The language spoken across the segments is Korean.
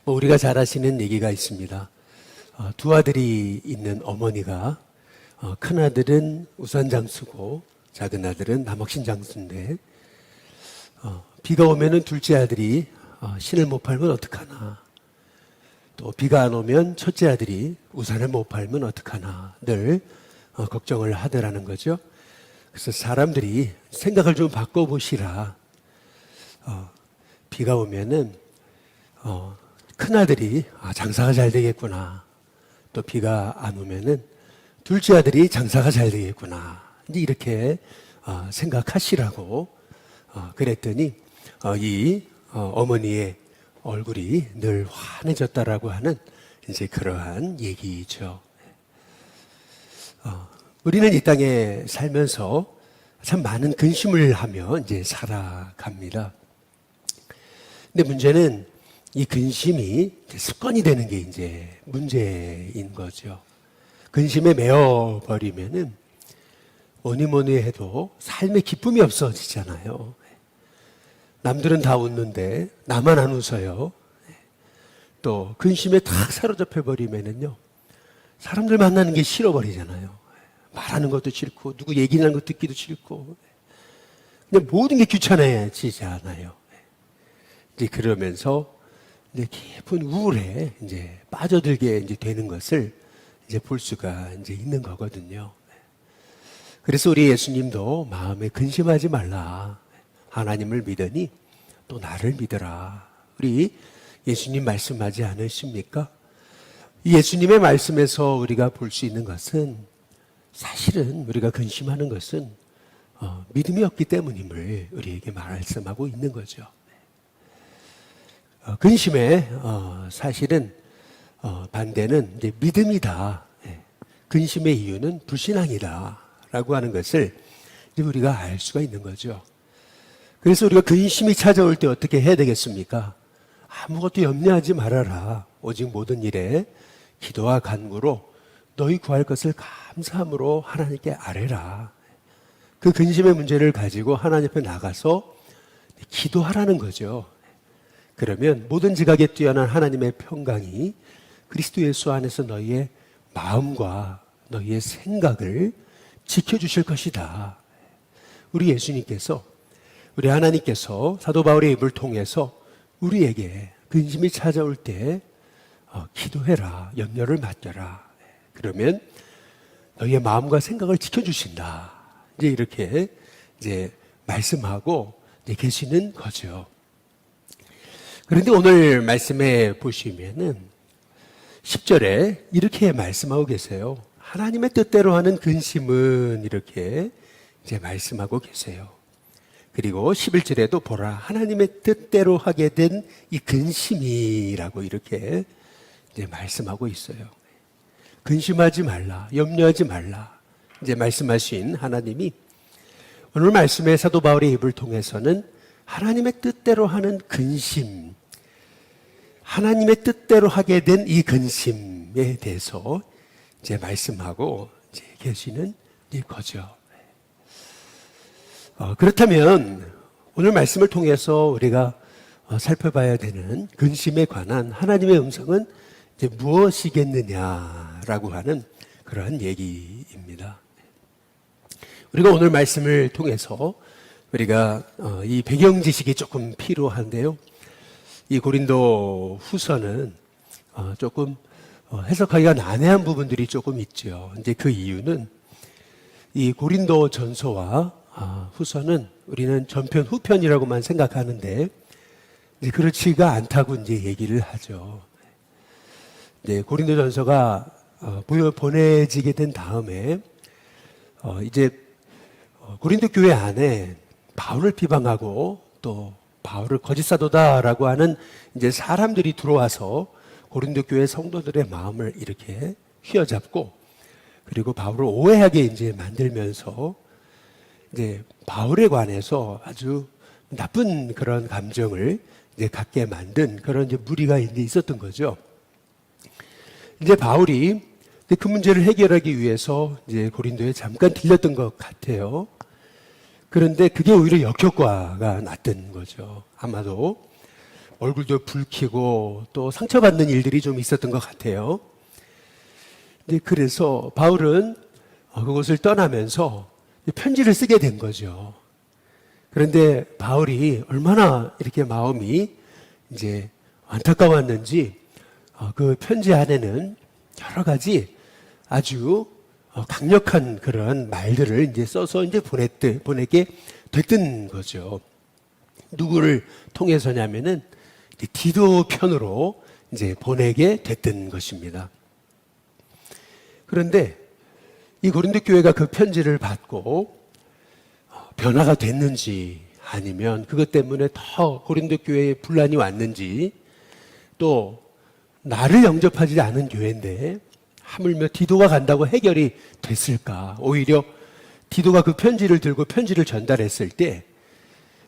우리가 잘 아시는 얘기가 있습니다. 두 아들이 있는 어머니가 큰 아들은 우산장수고 작은 아들은 남학신 장수인데 비가 오면은 둘째 아들이 신을 못 팔면 어떡하나, 또 비가 안 오면 첫째 아들이 우산을 못 팔면 어떡하나 늘 걱정을 하더라는 거죠. 그래서 사람들이 생각을 좀 바꿔보시라. 비가 오면은 큰아들이 장사가 잘 되겠구나, 또 비가 안 오면은 둘째 아들이 장사가 잘 되겠구나, 이제 이렇게 생각하시라고 그랬더니 이 어머니의 얼굴이 늘 환해졌다라고 하는 이제 그러한 얘기죠. 우리는 이 땅에 살면서 참 많은 근심을 하며 이제 살아갑니다. 근데 문제는 이 근심이 습관이 되는 게 이제 문제인 거죠. 근심에 매여버리면은 뭐니 해도 삶의 기쁨이 없어지잖아요. 남들은 다 웃는데 나만 안 웃어요. 또 근심에 탁 사로잡혀 버리면은요, 사람들 만나는 게 싫어버리잖아요. 말하는 것도 싫고 누구 얘기하는 거 듣기도 싫고 그냥 모든 게 귀찮아지잖아요. 이제 그러면서 이제 깊은 우울에 이제 빠져들게 이제 되는 것을 이제 볼 수가 이제 있는 거거든요. 그래서 우리 예수님도 마음에 근심하지 말라. 하나님을 믿으니 또 나를 믿어라. 우리 예수님 말씀하지 않으십니까? 이 예수님의 말씀에서 우리가 볼 수 있는 것은 사실은 우리가 근심하는 것은 믿음이 없기 때문임을 우리에게 말씀하고 있는 거죠. 근심의 사실은 반대는 이제 믿음이다. 근심의 이유는 불신앙이다라고 하는 것을 이제 우리가 알 수가 있는 거죠. 그래서 우리가 근심이 찾아올 때 어떻게 해야 되겠습니까? 아무것도 염려하지 말아라. 오직 모든 일에 기도와 간구로 너희 구할 것을 감사함으로 하나님께 아뢰라. 그 근심의 문제를 가지고 하나님 앞에 나가서 기도하라는 거죠. 그러면 모든 지각에 뛰어난 하나님의 평강이 그리스도 예수 안에서 너희의 마음과 너희의 생각을 지켜주실 것이다. 우리 예수님께서, 우리 하나님께서 사도 바울의 입을 통해서 우리에게 근심이 찾아올 때 기도해라, 염려를 맡겨라. 그러면 너희의 마음과 생각을 지켜주신다. 이제 이렇게 이제 말씀하고 이제 계시는 거죠. 그런데 오늘 말씀에 보시면은 10절에 이렇게 말씀하고 계세요. 하나님의 뜻대로 하는 근심은 이렇게 이제 말씀하고 계세요. 그리고 11절에도 보라, 하나님의 뜻대로 하게 된 이 근심이라고 이렇게 이제 말씀하고 있어요. 근심하지 말라, 염려하지 말라. 이제 말씀하신 하나님이 오늘 말씀의 사도 바울의 입을 통해서는 하나님의 뜻대로 하는 근심, 하나님의 뜻대로 하게 된 이 근심에 대해서 이제 말씀하고 이제 계시는 거죠. 그렇다면 오늘 말씀을 통해서 우리가 살펴봐야 되는 근심에 관한 하나님의 음성은 이제 무엇이겠느냐라고 하는 그러한 얘기입니다. 우리가 오늘 말씀을 통해서 우리가 이 배경 지식이 조금 필요한데요. 이 고린도 후서는 조금 해석하기가 난해한 부분들이 조금 있죠. 이제 그 이유는 이 고린도 전서와 후서는 우리는 전편 후편이라고만 생각하는데 이제 그렇지가 않다고 이제 얘기를 하죠. 이제 고린도 전서가 보내지게 된 다음에 이제 고린도 교회 안에 바울을 비방하고 또 바울을 거짓 사도다라고 하는 이제 사람들이 들어와서 고린도 교회 성도들의 마음을 이렇게 휘어잡고 그리고 바울을 오해하게 이제 만들면서 이제 바울에 관해서 아주 나쁜 그런 감정을 이제 갖게 만든 그런 이제 무리가 이제 있었던 거죠. 이제 바울이 그 문제를 해결하기 위해서 이제 고린도에 잠깐 들렸던 것 같아요. 그런데 그게 오히려 역효과가 났던 거죠. 아마도 얼굴도 붉히고 또 상처받는 일들이 좀 있었던 것 같아요. 그래서 바울은 그곳을 떠나면서 편지를 쓰게 된 거죠. 그런데 바울이 얼마나 이렇게 마음이 이제 안타까웠는지 그 편지 안에는 여러 가지 아주 강력한 그런 말들을 이제 써서 이제 보내게 됐던 거죠. 누구를 통해서냐면은 디도 편으로 이제 보내게 됐던 것입니다. 그런데 이 고린도 교회가 그 편지를 받고 변화가 됐는지 아니면 그것 때문에 더 고린도 교회에 분란이 왔는지 또 나를 영접하지 않은 교회인데 하물며 디도가 간다고 해결이 됐을까? 오히려 디도가 그 편지를 들고 편지를 전달했을 때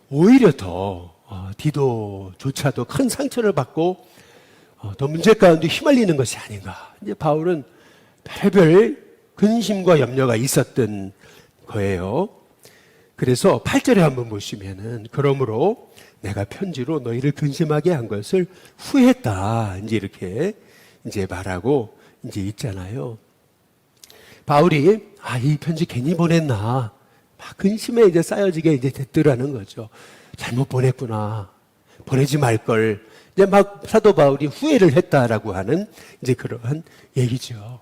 오히려 더 디도조차도 큰 상처를 받고 더 문제 가운데 휘말리는 것이 아닌가. 이제 바울은 별별 근심과 염려가 있었던 거예요. 그래서 8절에 한번 보시면은 그러므로 내가 편지로 너희를 근심하게 한 것을 후회했다. 이제 이렇게 이제 말하고 이제 있잖아요. 바울이 이 편지 괜히 보냈나 막 근심에 이제 쌓여지게 이제 됐더라는 거죠. 잘못 보냈구나. 보내지 말걸. 이제 막 사도 바울이 후회를 했다라고 하는 이제 그러한 얘기죠.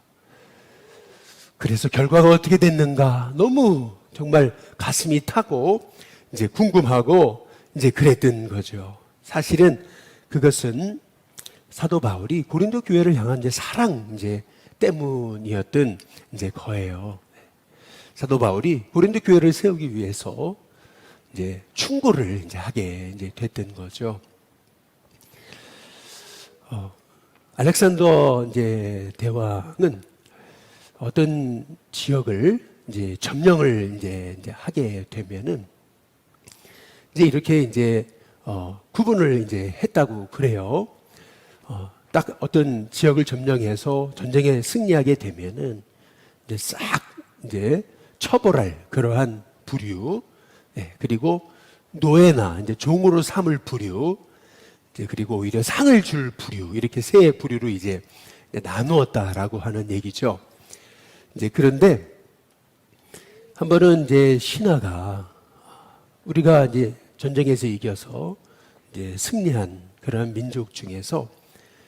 그래서 결과가 어떻게 됐는가 너무 정말 가슴이 타고 이제 궁금하고 이제 그랬던 거죠. 사실은 그것은 사도 바울이 고린도 교회를 향한 이제 사랑 이제 때문이었던 이제 거예요. 사도 바울이 고린도 교회를 세우기 위해서 이제 충고를 이제 하게 이제 됐던 거죠. 알렉산더 이제 대왕은 어떤 지역을 이제 점령을 이제 하게 되면은 이제 이렇게 이제 구분을 이제 했다고 그래요. 딱 어떤 지역을 점령해서 전쟁에 승리하게 되면은 이제 싹 이제 처벌할 그러한 부류, 그리고 노예나 이제 종으로 삼을 부류, 이제 그리고 오히려 상을 줄 부류 이렇게 세 부류로 이제 나누었다라고 하는 얘기죠. 이제 그런데 한 번은 이제 신하가 우리가 이제 전쟁에서 이겨서 이제 승리한 그런 민족 중에서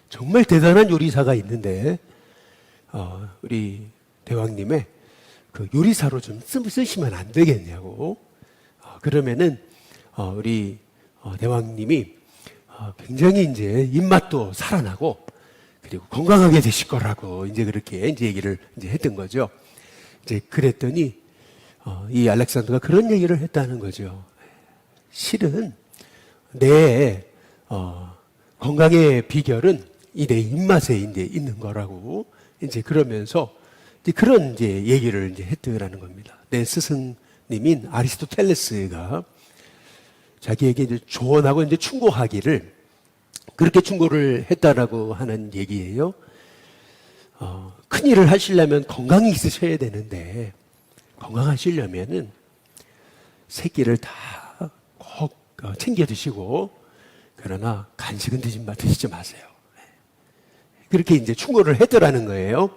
정말 대단한 요리사가 있는데 우리 대왕님의 그 요리사로 좀 쓰시면 안 되겠냐고. 그러면은 우리 대왕님이 굉장히 이제 입맛도 살아나고 그리고 건강하게 되실 거라고 이제 그렇게 이제 얘기를 이제 했던 거죠. 이제 그랬더니 이 알렉산더가 그런 얘기를 했다는 거죠. 실은 내 건강의 비결은 이 내 입맛에 이제 있는 거라고 이제 그러면서 이제 그런 이제 얘기를 이제 했더라는 겁니다. 내 스승님인 아리스토텔레스가 자기에게 이제 조언하고 이제 충고하기를 그렇게 충고를 했다라고 하는 얘기예요. 큰 일을 하시려면 건강이 있으셔야 되는데 건강하시려면은 새끼를 다 꼭 챙겨 드시고 그러나 간식은 드시지 마세요. 그렇게 이제 충고를 했더라는 거예요.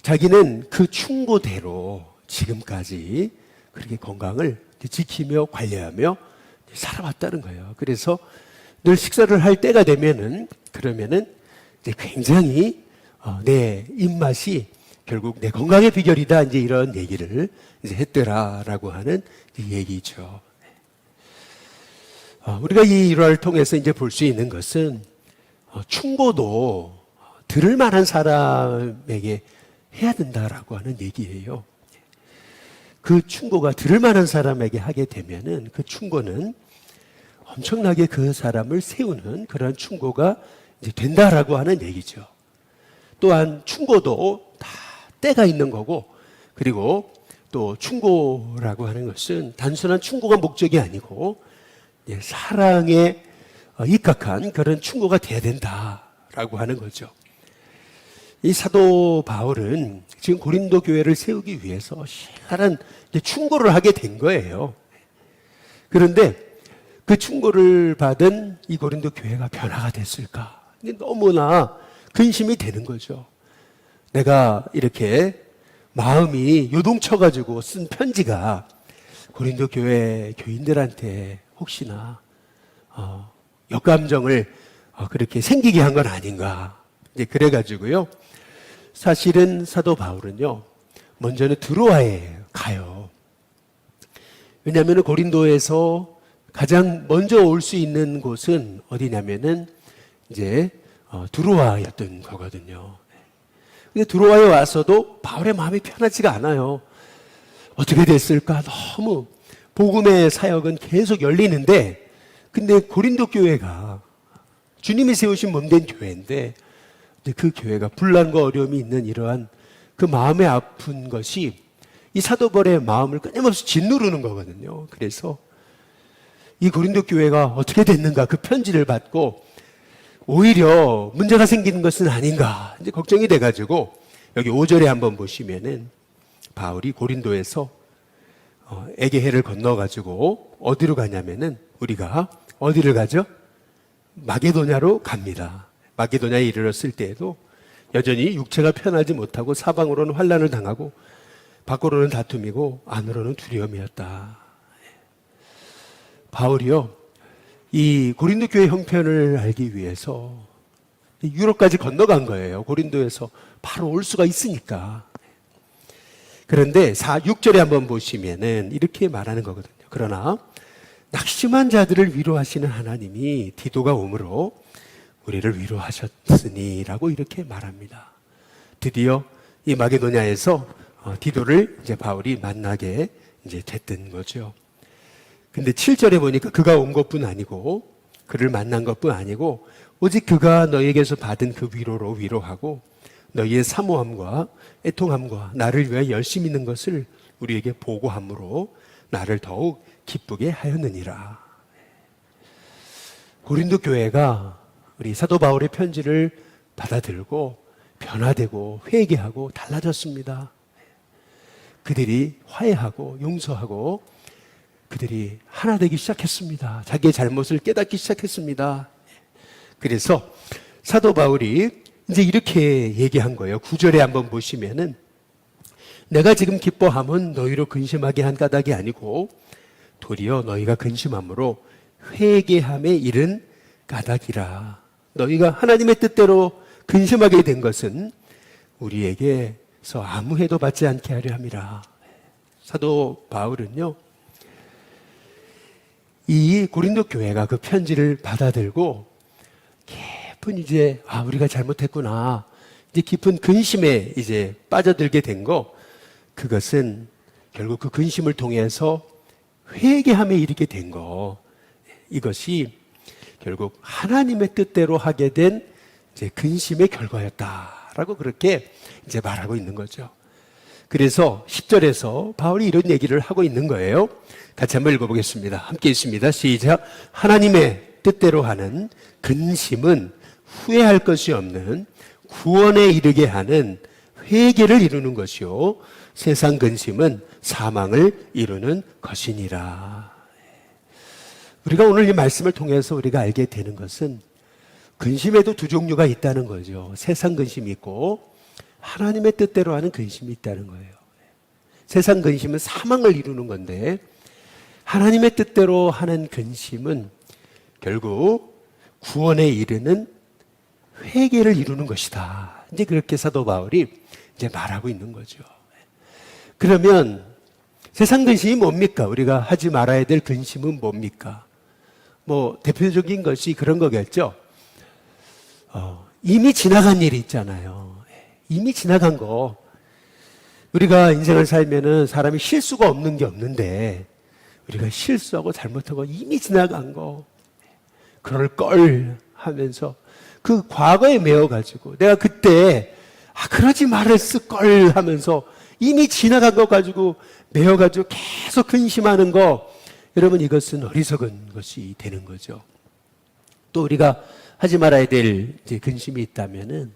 자기는 그 충고대로 지금까지 그렇게 건강을 지키며 관리하며 살아왔다는 거예요. 그래서 늘 식사를 할 때가 되면은 그러면은 이제 굉장히 내 입맛이 결국 내 건강의 비결이다 이제 이런 얘기를 이제 했더라라고 하는 얘기죠. 우리가 이 일화를 통해서 이제 볼 수 있는 것은 충고도 들을 만한 사람에게 해야 된다라고 하는 얘기예요. 그 충고가 들을 만한 사람에게 하게 되면은 그 충고는 엄청나게 그 사람을 세우는 그런 충고가 이제 된다라고 하는 얘기죠. 또한 충고도 다 때가 있는 거고, 그리고 또 충고라고 하는 것은 단순한 충고가 목적이 아니고 사랑에 입각한 그런 충고가 돼야 된다라고 하는 거죠. 이 사도 바울은 지금 고린도 교회를 세우기 위해서 신랄한 충고를 하게 된 거예요. 그런데 그 충고를 받은 이 고린도 교회가 변화가 됐을까? 너무나 근심이 되는 거죠. 내가 이렇게 마음이 요동쳐가지고 쓴 편지가 고린도 교회 교인들한테 혹시나 역감정을 그렇게 생기게 한 건 아닌가. 이제 그래가지고요. 사실은 사도 바울은요, 먼저는 드로아에 가요. 왜냐하면 고린도에서 가장 먼저 올 수 있는 곳은 어디냐면은 이제 드로아였던 거거든요. 근데 드로아에 와서도 바울의 마음이 편하지가 않아요. 어떻게 됐을까? 너무 복음의 사역은 계속 열리는데, 근데 고린도 교회가 주님이 세우신 몸된 교회인데, 그 교회가 분란과 어려움이 있는 이러한 그 마음에 아픈 것이 이 사도 바울의 마음을 끊임없이 짓누르는 거거든요. 그래서 이 고린도 교회가 어떻게 됐는가, 그 편지를 받고 오히려 문제가 생기는 것은 아닌가 이제 걱정이 돼가지고, 여기 5절에 한번 보시면은 바울이 고린도에서 에게해를 건너가지고 어디로 가냐면은, 우리가 어디를 가죠? 마게도냐로 갑니다. 마게도냐에 이르렀을 때에도 여전히 육체가 편하지 못하고 사방으로는 환난을 당하고 밖으로는 다툼이고 안으로는 두려움이었다. 바울이요, 이 고린도 교회 형편을 알기 위해서 유럽까지 건너간 거예요. 고린도에서 바로 올 수가 있으니까. 그런데 6절에 한번 보시면은 이렇게 말하는 거거든요. 그러나 낙심한 자들을 위로하시는 하나님이 디도가 오므로 우리를 위로하셨으니 라고 이렇게 말합니다. 드디어 이 마게도냐에서 디도를 이제 바울이 만나게 이제 됐던 거죠. 근데 7절에 보니까 그가 온 것뿐 아니고, 그를 만난 것뿐 아니고, 오직 그가 너희에게서 받은 그 위로로 위로하고 너희의 사모함과 애통함과 나를 위해 열심히 있는 것을 우리에게 보고함으로 나를 더욱 기쁘게 하였느니라. 고린도 교회가 우리 사도 바울의 편지를 받아들고 변화되고 회개하고 달라졌습니다. 그들이 화해하고 용서하고 그들이 하나 되기 시작했습니다. 자기의 잘못을 깨닫기 시작했습니다. 그래서 사도 바울이 이제 이렇게 얘기한 거예요. 9절에 한번 보시면은, 내가 지금 기뻐함은 너희로 근심하게 한 까닭이 아니고 도리어 너희가 근심함으로 회개함에 이른 까닭이라. 너희가 하나님의 뜻대로 근심하게 된 것은 우리에게서 아무 해도 받지 않게 하려 함이라. 사도 바울은요, 이 고린도 교회가 그 편지를 받아들고 깊은 이제 우리가 잘못했구나, 이제 깊은 근심에 이제 빠져들게 된 거, 그것은 결국 그 근심을 통해서 회개함에 이르게 된 거, 이것이 결국 하나님의 뜻대로 하게 된 이제 근심의 결과였다라고 그렇게 이제 말하고 있는 거죠. 그래서 10절에서 바울이 이런 얘기를 하고 있는 거예요. 같이 한번 읽어보겠습니다. 함께 있습니다. 시작. 하나님의 뜻대로 하는 근심은 후회할 것이 없는 구원에 이르게 하는 회개를 이루는 것이요, 세상 근심은 사망을 이루는 것이니라. 우리가 오늘 이 말씀을 통해서 우리가 알게 되는 것은 근심에도 두 종류가 있다는 거죠. 세상 근심이 있고 하나님의 뜻대로 하는 근심이 있다는 거예요. 세상 근심은 사망을 이루는 건데, 하나님의 뜻대로 하는 근심은 결국 구원에 이르는 회개를 이루는 것이다. 이제 그렇게 사도 바울이 이제 말하고 있는 거죠. 그러면 세상 근심이 뭡니까? 우리가 하지 말아야 될 근심은 뭡니까? 뭐 대표적인 것이 그런 거겠죠. 이미 지나간 일이 있잖아요. 이미 지나간 거. 우리가 인생을 살면은 사람이 실수가 없는 게 없는데, 우리가 실수하고 잘못하고 이미 지나간 거, 그럴 걸 하면서 그 과거에 매여가지고 내가 그때 그러지 말았을 걸 하면서 이미 지나간 거 가지고 매여가지고 계속 근심하는 거, 여러분 이것은 어리석은 것이 되는 거죠. 또 우리가 하지 말아야 될 이제 근심이 있다면은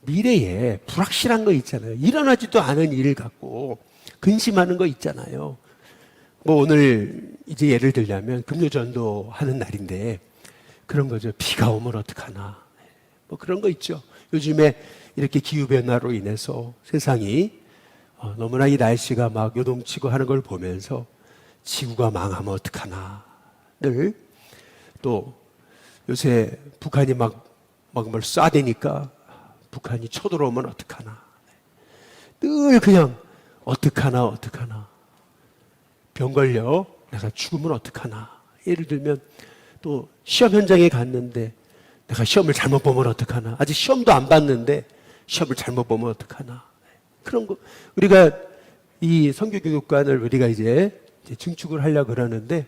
미래에 불확실한 거 있잖아요. 일어나지도 않은 일 갖고 근심하는 거 있잖아요. 뭐 오늘 이제 예를 들자면 금요전도 하는 날인데 그런 거죠. 비가 오면 어떡하나. 뭐 그런 거 있죠. 요즘에 이렇게 기후변화로 인해서 세상이 너무나 이 날씨가 막 요동치고 하는 걸 보면서 지구가 망하면 어떡하나. 늘 또 요새 북한이 막 뭘 쏴대니까 북한이 쳐들어오면 어떡하나. 늘 그냥 어떡하나 어떡하나. 병 걸려 내가 죽으면 어떡하나. 예를 들면 또 시험 현장에 갔는데 내가 시험을 잘못 보면 어떡하나. 아직 시험도 안 봤는데 시험을 잘못 보면 어떡하나. 그런 거 우리가 이 선교교육관을 우리가 이제 증축을 하려고 그러는데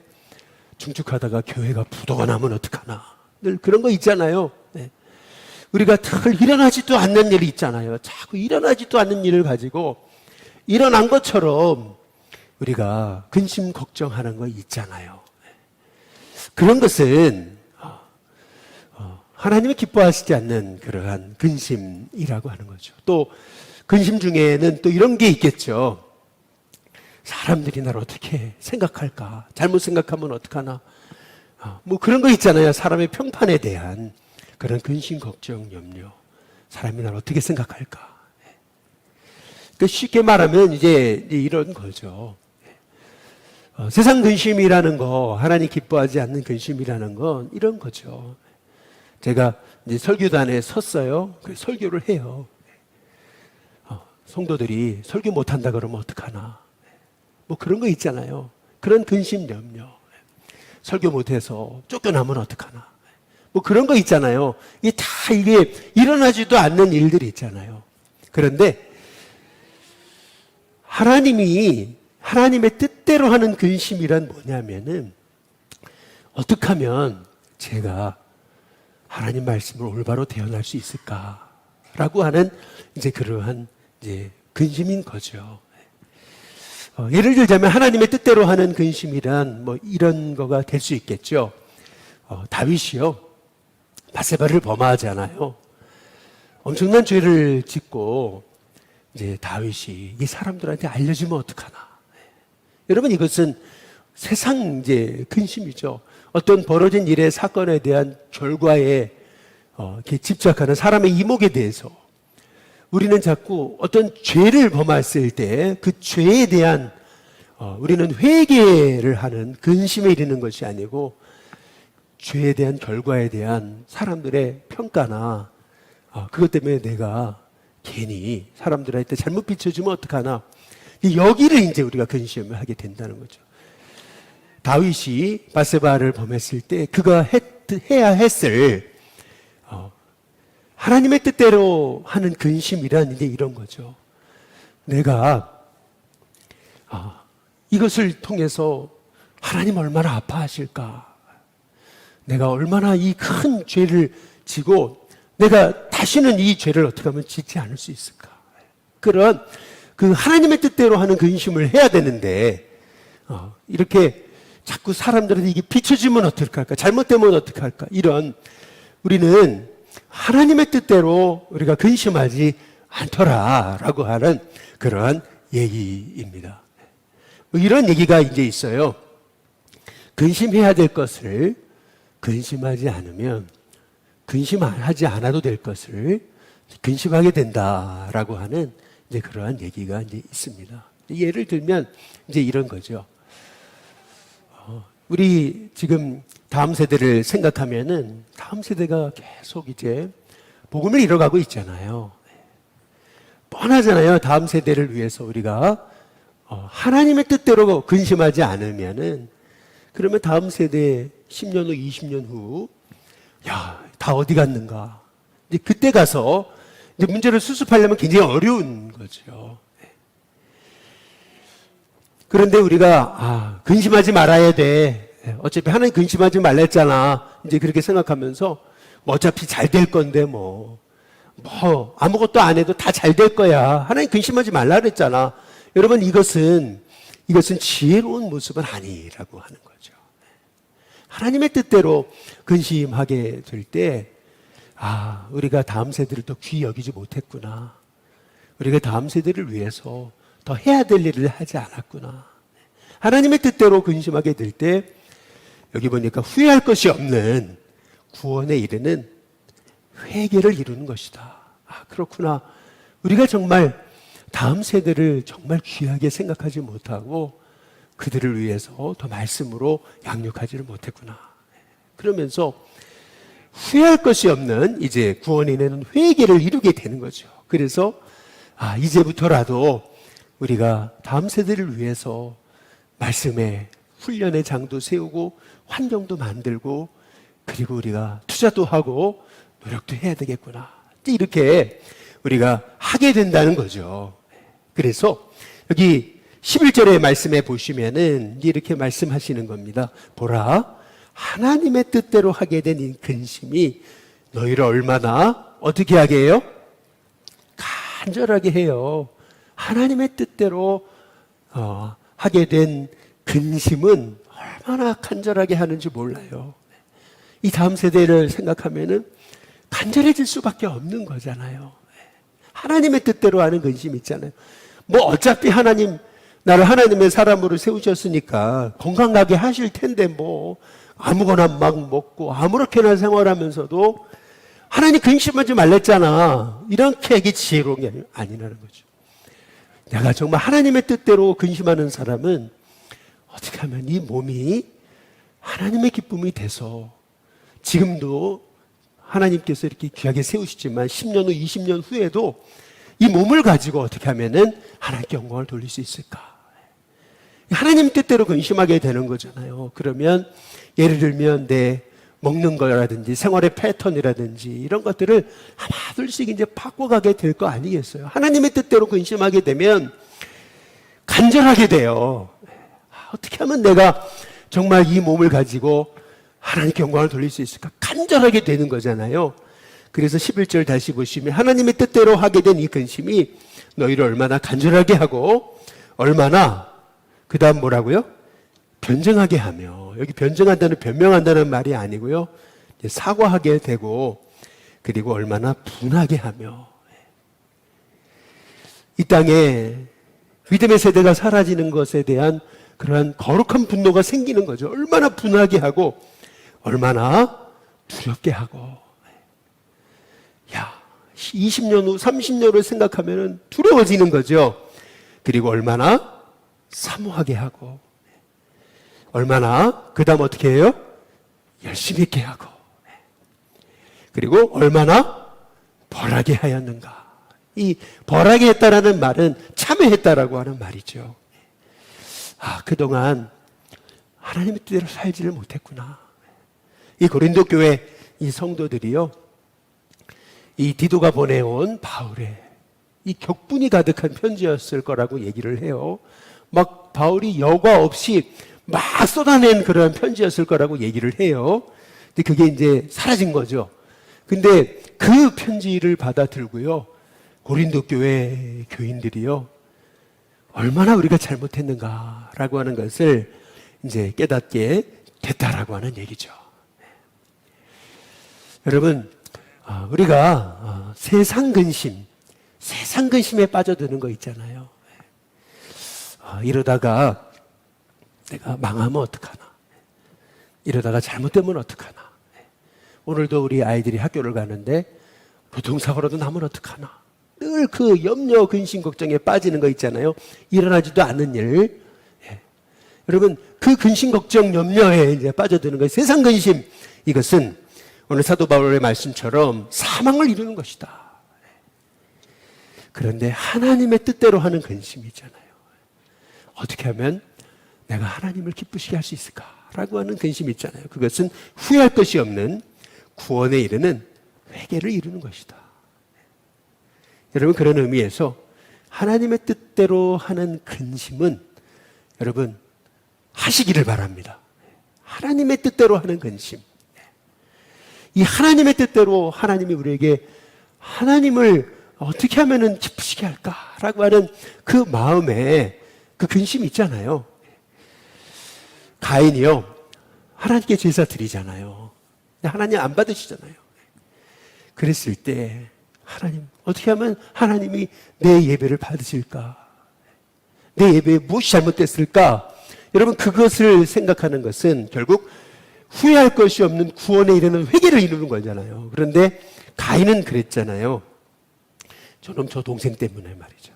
증축하다가 교회가 부도가 나면 어떡하나. 늘 그런 거 있잖아요. 네. 우리가 늘 일어나지도 않는 일이 있잖아요. 자꾸 일어나지도 않는 일을 가지고 일어난 것처럼 우리가 근심 걱정하는 거 있잖아요. 그런 것은 하나님이 기뻐하시지 않는 그러한 근심이라고 하는 거죠. 또 근심 중에는 또 이런 게 있겠죠. 사람들이 나를 어떻게 생각할까? 잘못 생각하면 어떡하나? 뭐 그런 거 있잖아요. 사람의 평판에 대한 그런 근심, 걱정, 염려. 사람이 나를 어떻게 생각할까? 그 쉽게 말하면 이제 이런 거죠. 세상 근심이라는 거, 하나님 기뻐하지 않는 근심이라는 건 이런 거죠. 제가 이제 설교단에 섰어요. 설교를 해요. 성도들이 설교 못한다 그러면 어떡하나. 뭐 그런 거 있잖아요. 그런 근심, 염려. 설교 못해서 쫓겨나면 어떡하나. 뭐 그런 거 있잖아요. 이게 일어나지도 않는 일들이 있잖아요. 그런데 하나님의 뜻대로 하는 근심이란 뭐냐면은 어떻게 하면 제가 하나님 말씀을 올바로 대언할 수 있을까라고 하는 이제 그러한 이제 근심인 거죠. 예를 들자면 하나님의 뜻대로 하는 근심이란 뭐 이런 거가 될 수 있겠죠. 다윗이요. 바세바를 범하잖아요. 엄청난 죄를 짓고 이제 다윗이 이 사람들한테 알려주면 어떡하나. 여러분 이것은 세상 이제 근심이죠. 어떤 벌어진 일의 사건에 대한 결과에 이렇게 집착하는 사람의 이목에 대해서 우리는 자꾸 어떤 죄를 범했을 때 그 죄에 대한 우리는 회개를 하는 근심에 이르는 것이 아니고 죄에 대한 결과에 대한 사람들의 평가나 그것 때문에 내가 괜히 사람들한테 잘못 비춰주면 어떡하나. 여기를 이제 우리가 근심을 하게 된다는 거죠. 다윗이 바세바를 범했을 때 그가 해야 했을 하나님의 뜻대로 하는 근심이란 이제 이런 거죠. 내가 이것을 통해서 하나님 얼마나 아파하실까? 내가 얼마나 이 큰 죄를 지고 내가 다시는 이 죄를 어떻게 하면 짓지 않을 수 있을까? 그런 그 하나님의 뜻대로 하는 근심을 해야 되는데 이렇게 자꾸 사람들한테 이게 비춰지면 어떡할까? 잘못되면 어떡할까? 이런 우리는 하나님의 뜻대로 우리가 근심하지 않더라라고 하는 그러한 얘기입니다. 이런 얘기가 이제 있어요. 근심해야 될 것을 근심하지 않으면 근심하지 않아도 될 것을 근심하게 된다라고 하는 이제 그러한 얘기가 이제 있습니다. 예를 들면 이제 이런 거죠. 우리 지금 다음 세대를 생각하면은 다음 세대가 계속 이제 복음을 이뤄가고 있잖아요. 뻔하잖아요. 다음 세대를 위해서 우리가 하나님의 뜻대로 근심하지 않으면은 그러면 다음 세대 10년 후, 20년 후, 다 어디 갔는가? 이제 그때 가서 이제 문제를 수습하려면 굉장히 어려운 거죠. 그런데 우리가 근심하지 말아야 돼. 어차피 하나님 근심하지 말랬잖아. 이제 그렇게 생각하면서 뭐 어차피 잘 될 건데 뭐 아무것도 안 해도 다 잘 될 거야. 하나님 근심하지 말라 그랬잖아. 여러분 이것은 지혜로운 모습은 아니라고 하는 거죠. 하나님의 뜻대로 근심하게 될 때 우리가 다음 세대를 더 귀히 여기지 못했구나. 우리가 다음 세대를 위해서 더 해야 될 일을 하지 않았구나. 하나님의 뜻대로 근심하게 될 때 여기 보니까 후회할 것이 없는 구원에 이르는 회개를 이루는 것이다. 아, 그렇구나. 우리가 정말 다음 세대를 정말 귀하게 생각하지 못하고 그들을 위해서 더 말씀으로 양육하지를 못했구나. 그러면서 후회할 것이 없는 이제 구원에 이르는 회개를 이루게 되는 거죠. 그래서 이제부터라도 우리가 다음 세대를 위해서 말씀에 훈련의 장도 세우고 환경도 만들고 그리고 우리가 투자도 하고 노력도 해야 되겠구나. 이렇게 우리가 하게 된다는 거죠. 그래서 여기 11절의 말씀에 보시면은 이렇게 말씀하시는 겁니다. 보라, 하나님의 뜻대로 하게 된 이 근심이 너희를 얼마나 어떻게 하게 해요? 간절하게 해요. 하나님의 뜻대로 하게 된 근심은 얼마나 간절하게 하는지 몰라요. 이 다음 세대를 생각하면은 간절해질 수밖에 없는 거잖아요. 하나님의 뜻대로 하는 근심 있잖아요. 뭐 어차피 나를 하나님의 사람으로 세우셨으니까 건강하게 하실 텐데 뭐 아무거나 막 먹고 아무렇게나 생활하면서도 하나님 근심하지 말랬잖아. 이렇게 이게 지혜로운 게 아니라는 거죠. 내가 정말 하나님의 뜻대로 근심하는 사람은 어떻게 하면 이 몸이 하나님의 기쁨이 돼서 지금도 하나님께서 이렇게 귀하게 세우시지만 10년 후, 20년 후에도 이 몸을 가지고 어떻게 하면은 하나님께 영광을 돌릴 수 있을까? 하나님 뜻대로 근심하게 되는 거잖아요. 그러면 예를 들면 내 먹는 거라든지 생활의 패턴이라든지 이런 것들을 하나둘씩 이제 바꿔가게 될 거 아니겠어요? 하나님의 뜻대로 근심하게 되면 간절하게 돼요. 어떻게 하면 내가 정말 이 몸을 가지고 하나님께 영광을 돌릴 수 있을까? 간절하게 되는 거잖아요. 그래서 11절 다시 보시면 하나님의 뜻대로 하게 된 이 근심이 너희를 얼마나 간절하게 하고 얼마나 그 다음 뭐라고요? 변증하게 하며, 여기 변증한다는 변명한다는 말이 아니고요, 사과하게 되고 그리고 얼마나 분하게 하며, 이 땅에 믿음의 세대가 사라지는 것에 대한 그러한 거룩한 분노가 생기는 거죠. 얼마나 분하게 하고 얼마나 두렵게 하고. 20년 후 30년 후를 생각하면 두려워지는 거죠. 그리고 얼마나 사모하게 하고 얼마나 그 다음 어떻게 해요? 열심히 있게 하고 그리고 얼마나 벌하게 하였는가. 이 벌하게 했다라는 말은 참여했다라고 하는 말이죠. 그동안 하나님의 뜻대로 살지를 못했구나. 이 고린도 교회 이 성도들이요, 이 디도가 보내온 바울의 이 격분이 가득한 편지였을 거라고 얘기를 해요. 막 바울이 여과 없이 막 쏟아낸 그런 편지였을 거라고 얘기를 해요. 근데 그게 이제 사라진 거죠. 근데 그 편지를 받아들고요, 고린도 교회 교인들이요, 얼마나 우리가 잘못했는가라고 하는 것을 이제 깨닫게 됐다라고 하는 얘기죠. 여러분, 우리가 세상 근심에 빠져드는 거 있잖아요. 이러다가 내가 망하면 어떡하나, 이러다가 잘못되면 어떡하나, 오늘도 우리 아이들이 학교를 가는데 교통사고라도 나면 어떡하나, 늘 그 염려, 근심, 걱정에 빠지는 거 있잖아요. 일어나지도 않는 일. 여러분, 그 근심, 걱정, 염려에 이제 빠져드는 거예요. 세상 근심, 이것은 오늘 사도 바울의 말씀처럼 사망을 이루는 것이다. 그런데 하나님의 뜻대로 하는 근심이 있잖아요. 어떻게 하면 내가 하나님을 기쁘시게 할 수 있을까라고 하는 근심이 있잖아요. 그것은 후회할 것이 없는 구원에 이르는 회개를 이루는 것이다. 여러분, 그런 의미에서 하나님의 뜻대로 하는 근심은 여러분 하시기를 바랍니다. 하나님의 뜻대로 하는 근심. 이 하나님의 뜻대로 하나님이 우리에게 하나님을 어떻게 하면 기쁘시게 할까라고 하는 그 마음에 그 근심이 있잖아요. 가인이요, 하나님께 제사 드리잖아요. 하나님 안 받으시잖아요. 그랬을 때 하나님, 어떻게 하면 하나님이 내 예배를 받으실까? 내 예배에 무엇이 잘못됐을까? 여러분 그것을 생각하는 것은 결국 후회할 것이 없는 구원에 이르는 회개를 이루는 거잖아요. 그런데 가인은 그랬잖아요. 저놈 저 동생 때문에 말이죠.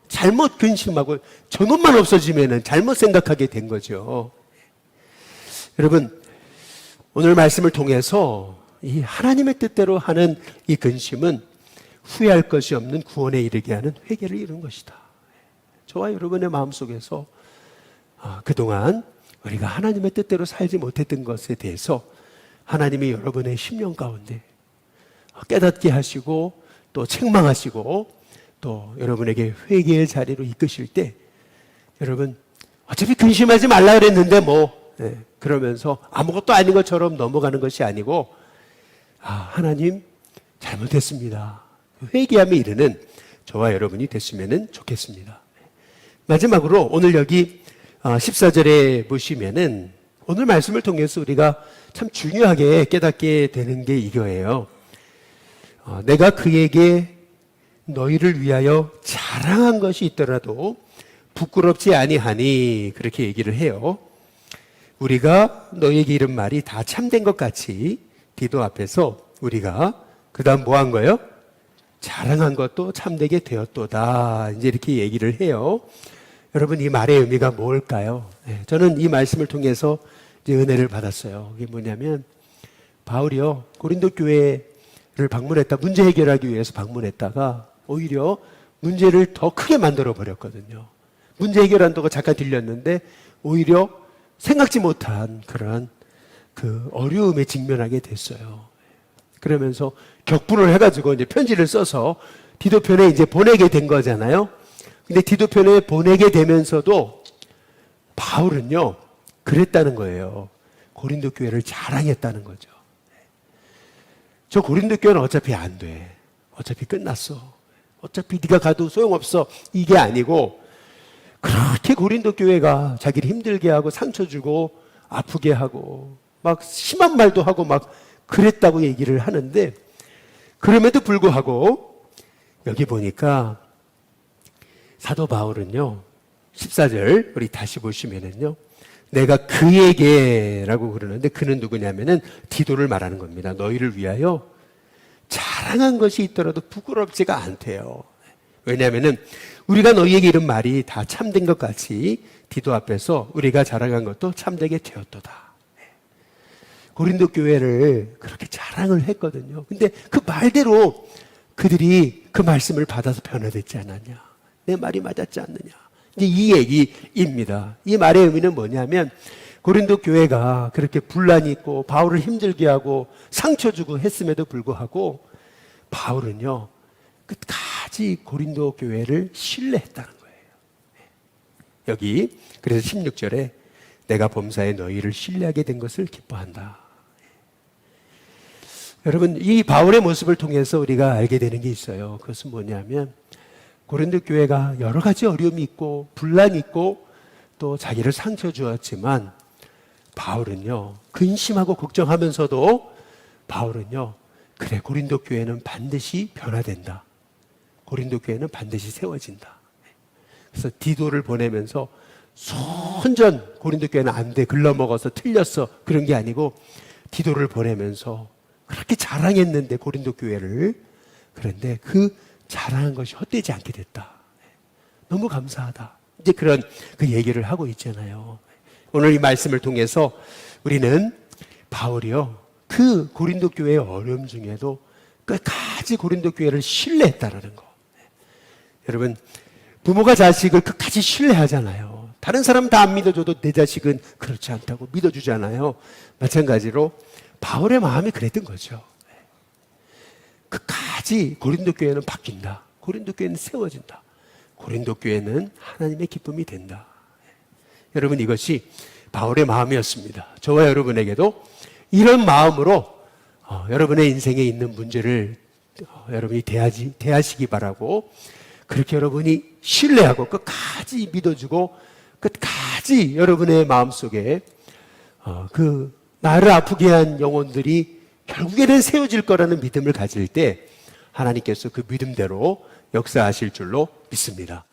잘못 근심하고 저놈만 없어지면은 잘못 생각하게 된 거죠. 여러분 오늘 말씀을 통해서 이 하나님의 뜻대로 하는 이 근심은 후회할 것이 없는 구원에 이르게 하는 회개를 이루는 것이다. 저와 여러분의 마음속에서 그동안 우리가 하나님의 뜻대로 살지 못했던 것에 대해서 하나님이 여러분의 심령 가운데 깨닫게 하시고 또 책망하시고 또 여러분에게 회개의 자리로 이끄실 때 여러분 어차피 근심하지 말라 그랬는데 그러면서 아무것도 아닌 것처럼 넘어가는 것이 아니고 하나님 잘못했습니다. 회개함에 이르는 저와 여러분이 됐으면 좋겠습니다. 마지막으로 오늘 여기 14절에 보시면은 오늘 말씀을 통해서 우리가 참 중요하게 깨닫게 되는 게 이거예요. 내가 그에게 너희를 위하여 자랑한 것이 있더라도 부끄럽지 아니하니 그렇게 얘기를 해요. 우리가 너희에게 이른 말이 다 참된 것 같이 디도 앞에서 우리가 그 다음 뭐 한 거예요? 자랑한 것도 참되게 되었도다. 이제 이렇게 얘기를 해요. 여러분 이 말의 의미가 뭘까요? 저는 이 말씀을 통해서 이제 은혜를 받았어요. 그게 뭐냐면 바울이요 고린도 교회를 방문했다 문제 해결하기 위해서 방문했다가 오히려 문제를 더 크게 만들어 버렸거든요. 문제 해결한다고 잠깐 들렸는데 오히려 생각지 못한 그런 그 어려움에 직면하게 됐어요. 그러면서 격분을 해가지고 이제 편지를 써서 디도편에 이제 보내게 된 거잖아요. 근데 디도편에 보내게 되면서도 바울은요 그랬다는 거예요. 고린도 교회를 자랑했다는 거죠. 저 고린도 교회는 어차피 안 돼. 어차피 끝났어. 어차피 네가 가도 소용없어. 이게 아니고 그렇게 고린도 교회가 자기를 힘들게 하고 상처 주고 아프게 하고 막 심한 말도 하고 막 그랬다고 얘기를 하는데 그럼에도 불구하고 여기 보니까 사도 바울은요 14절 우리 다시 보시면은요 내가 그에게라고 그러는데 그는 누구냐면은 디도를 말하는 겁니다. 너희를 위하여 자랑한 것이 있더라도 부끄럽지가 않대요. 왜냐하면은 우리가 너희에게 이런 말이 다 참된 것 같이 디도 앞에서 우리가 자랑한 것도 참되게 되었도다. 고린도 교회를 그렇게 자랑을 했거든요. 근데 그 말대로 그들이 그 말씀을 받아서 변화됐지 않았냐. 내 말이 맞았지 않느냐. 이제 이 얘기입니다. 이 말의 의미는 뭐냐면 고린도 교회가 그렇게 분란이 있고 바울을 힘들게 하고 상처 주고 했음에도 불구하고 바울은요 끝까지 고린도 교회를 신뢰했다는 거예요. 여기 그래서 16절에 내가 범사에 너희를 신뢰하게 된 것을 기뻐한다. 여러분 이 바울의 모습을 통해서 우리가 알게 되는 게 있어요. 그것은 뭐냐면 고린도 교회가 여러 가지 어려움이 있고 분란이 있고 또 자기를 상처 주었지만 바울은요 근심하고 걱정하면서도 바울은요 그래 고린도 교회는 반드시 변화된다. 고린도 교회는 반드시 세워진다. 그래서 디도를 보내면서 손전 고린도 교회는 안 돼 글러먹어서 틀렸어 그런 게 아니고 디도를 보내면서 그렇게 자랑했는데 고린도 교회를 그런데 그 자랑한 것이 헛되지 않게 됐다. 너무 감사하다. 이제 그런 그 얘기를 하고 있잖아요. 오늘 이 말씀을 통해서 우리는 바울이요 그 고린도 교회의 어려움 중에도 끝까지 고린도 교회를 신뢰했다라는 거. 여러분 부모가 자식을 끝까지 신뢰하잖아요. 다른 사람 다 안 믿어줘도 내 자식은 그렇지 않다고 믿어주잖아요. 마찬가지로 바울의 마음이 그랬던 거죠. 끝까지 고린도 교회는 바뀐다. 고린도 교회는 세워진다. 고린도 교회는 하나님의 기쁨이 된다. 여러분 이것이 바울의 마음이었습니다. 저와 여러분에게도 이런 마음으로 여러분의 인생에 있는 문제를 여러분이 대하시기 바라고 그렇게 여러분이 신뢰하고 끝까지 믿어주고 끝까지 여러분의 마음속에 그 나를 아프게 한 영혼들이 결국에는 세워질 거라는 믿음을 가질 때 하나님께서 그 믿음대로 역사하실 줄로 믿습니다.